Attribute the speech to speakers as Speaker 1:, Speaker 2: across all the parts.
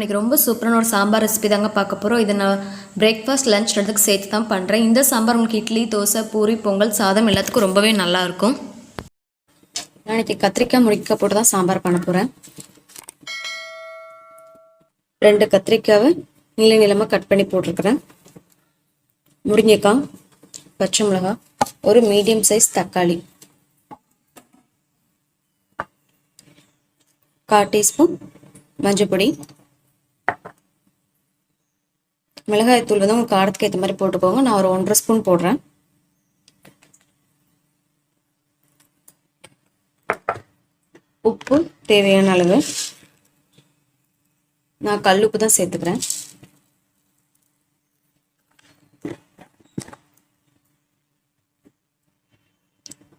Speaker 1: இன்றைக்கி ரொம்ப சூப்பரான ஒரு சாம்பார் ரெசிபி தாங்க பார்க்க போகிறோம். இதை நான் பிரேக்ஃபாஸ்ட் லஞ்ச் ரெண்டுக்கு சேர்த்து தான் பண்ணுறேன். இந்த சாம்பார் உங்களுக்கு இட்லி, தோசை, பூரி, பொங்கல், சாதம் எல்லாத்துக்கும் ரொம்பவே நல்லாயிருக்கும். நான் இன்றைக்கி கத்திரிக்காய் முருங்கைக்காய் போட்டு தான் சாம்பார் பண்ண போகிறேன். 2 கத்திரிக்காவை நீள நீளமாக கட் பண்ணி போட்டிருக்கிறேன். முருங்கைக்காய், பச்சை மிளகாய், ஒரு மீடியம் சைஸ் தக்காளி, 1/4 டீஸ்பூன் மஞ்சள் பொடி, மிளகாய் தூள் வந்து உங்கள் காரத்துக்கு ஏற்ற மாதிரி போட்டுக்கோங்க. நான் ஒரு 1.5 ஸ்பூன் போடுறேன். உப்பு தேவையான அளவு, நான் கல் உப்பு தான் சேர்த்துக்கிறேன்.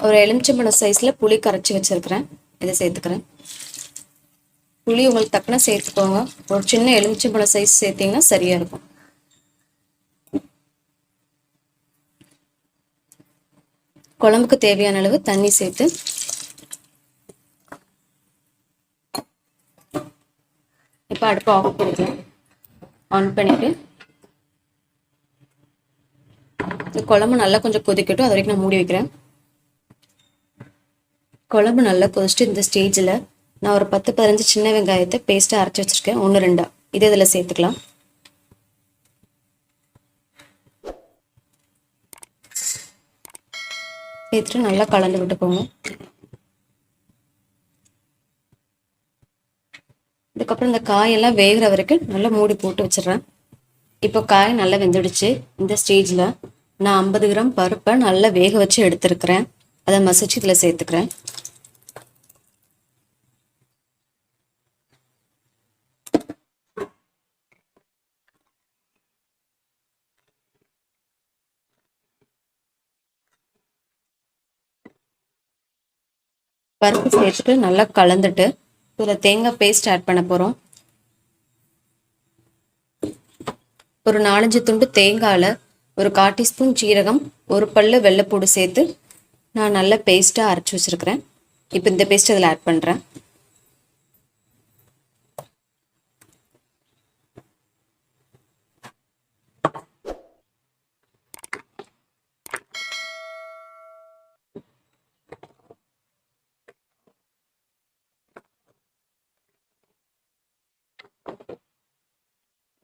Speaker 1: ஒரு எலுமிச்சம்பழம் சைஸில் புளி கரைச்சி வச்சிருக்கிறேன், இதை சேர்த்துக்கிறேன். புளி உங்களுக்கு தக்கன சேர்த்துக்கோங்க. ஒரு சின்ன எலுமிச்சம்பழம் சைஸ் சேர்த்திங்கன்னா சரியாக இருக்கும். குழம்புக்கு தேவையான அளவு தண்ணி சேர்த்து இப்போ அடுப்பு ஆஃப் பண்ணிக்கலாம். ஆன் பண்ணிவிட்டு இந்த குழம்பு நல்லா கொஞ்சம் கொதிக்கட்டும், அது வரைக்கும் நான் மூடி வைக்கிறேன். குழம்பு நல்லா கொதிச்சுட்டு இந்த ஸ்டேஜில் நான் ஒரு 10-15 சின்ன வெங்காயத்தை பேஸ்ட்டாக அரைச்சி வச்சுருக்கேன், 1-2 இதே இதில் சேர்த்துக்கலாம். சேர்த்துட்டு நல்லா கலந்து விட்டுக்கோங்க. இதுக்கப்புறம் இந்த காயெல்லாம் வேகிற வரைக்கும் நல்லா மூடி போட்டு வச்சிடுறேன். இப்போ காய் நல்லா வெந்துடுச்சு. இந்த ஸ்டேஜில் நான் 50 கிராம் பருப்பை நல்லா வேக வச்சு எடுத்துருக்கிறேன், அதை மசிச்சு இதில் சேர்த்துக்கிறேன். பருப்பு சேர்த்துட்டு நல்லா கலந்துட்டு இதில் தேங்காய் பேஸ்ட் ஆட் பண்ண போகிறோம். ஒரு 4-5 துண்டு தேங்காயில் ஒரு 1/4 டீஸ்பூன் சீரகம், ஒரு பல்லு வெள்ளைப்பூடு சேர்த்து நான் நல்ல பேஸ்ட்டாக அரைச்சி வச்சுருக்கிறேன். இப்போ இந்த பேஸ்ட் இதில் ஆட் பண்ணுறேன்.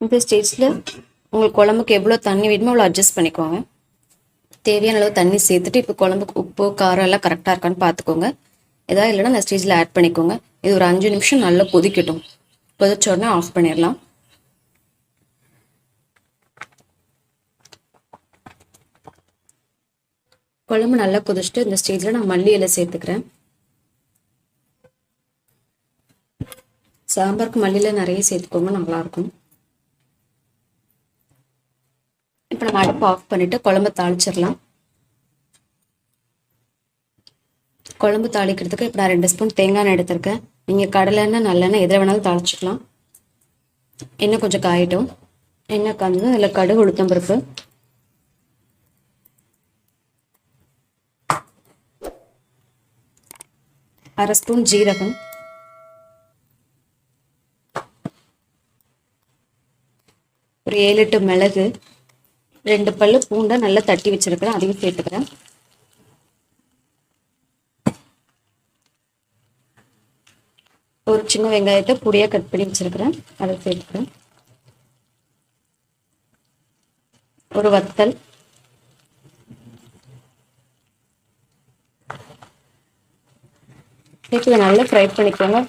Speaker 1: இந்த ஸ்டேஜில் உங்களுக்கு குழம்புக்கு எவ்வளோ தண்ணி வேணுமோ அவ்வளோ அட்ஜஸ்ட் பண்ணிக்கோங்க. தேவையான அளவு தண்ணி சேர்த்துட்டு இப்போ குழம்புக்கு உப்பு காரம் எல்லாம் கரெக்டாக இருக்கான்னு பார்த்துக்கோங்க. எதாவது இல்லைன்னா அந்த ஸ்டேஜில் ஆட் பண்ணிக்கோங்க. இது ஒரு 5 நிமிஷம் நல்லா கொதிக்கட்டும். கொதிச்ச உடனே ஆஃப் பண்ணிடலாம். குழம்பு நல்லா கொதிச்சுட்டு இந்த ஸ்டேஜில் நான் மல்லி இலை சேர்த்துக்கிறேன். சாம்பாருக்கு மல்லியில் நிறைய சேர்த்துக்கோங்க, நல்லாயிருக்கும். இப்போ நம்ம அடுப்பு ஆஃப் பண்ணிவிட்டு குழம்பு தாளிச்சிடலாம். குழம்பு தாளிக்கிறதுக்கு இப்போ நான் 2 ஸ்பூன் தேங்காய் எண்ணெய் எடுத்திருக்கேன். நீங்கள் கடலை எண்ணெய் நல்லெண்ணெய் எதில் வேணாலும் தாளிச்சிக்கலாம். எண்ணெய் கொஞ்சம் காயட்டும். எண்ணெய் காய்ஞ்சதும் இதில் கடுகு, உளுத்தம் பருப்பு, அரை ஸ்பூன் ஜீரகம், ஒரு 7-8 மிளகு, 2 பல்லு பூண்டை நல்லா தட்டி வச்சிருக்கிறேன், அதையும் சேர்த்துக்கிறேன். ஒரு சின்ன வெங்காயத்தை பொடியாக கட் பண்ணி வச்சிருக்கிறேன், அதை சேர்த்துக்கிறேன். ஒரு வத்தல், சேர்த்து இதை நல்லா ஃப்ரை பண்ணிக்கோங்க.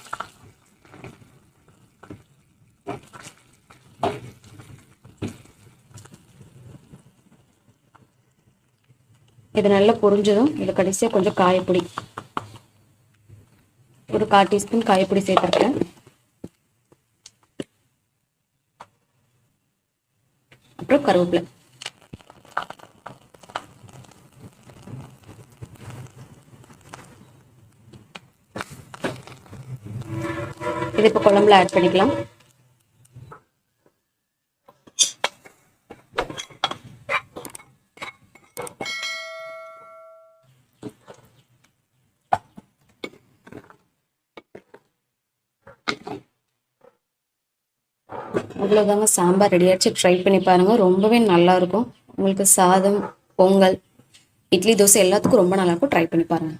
Speaker 1: இது நல்லா பொரிஞ்சதும் இதில் கடைசியாக கொஞ்சம் காயப்பொடி, ஒரு 1/4 டீஸ்பூன் காயப்பொடி சேர்த்துருக்கேன். அப்புறம் கருவேப்பிலை. இது இப்போ குழம்புல ஆட் பண்ணிக்கலாம். அவ்வளோதாங்க, சாம்பார் ரெடி ஆயிடுச்சு. ட்ரை பண்ணி பாருங்கள், ரொம்பவே நல்லாயிருக்கும். உங்களுக்கு சாதம், பொங்கல், இட்லி, தோசை எல்லாத்துக்கும் ரொம்ப நல்லாயிருக்கும். ட்ரை பண்ணி பாருங்கள்.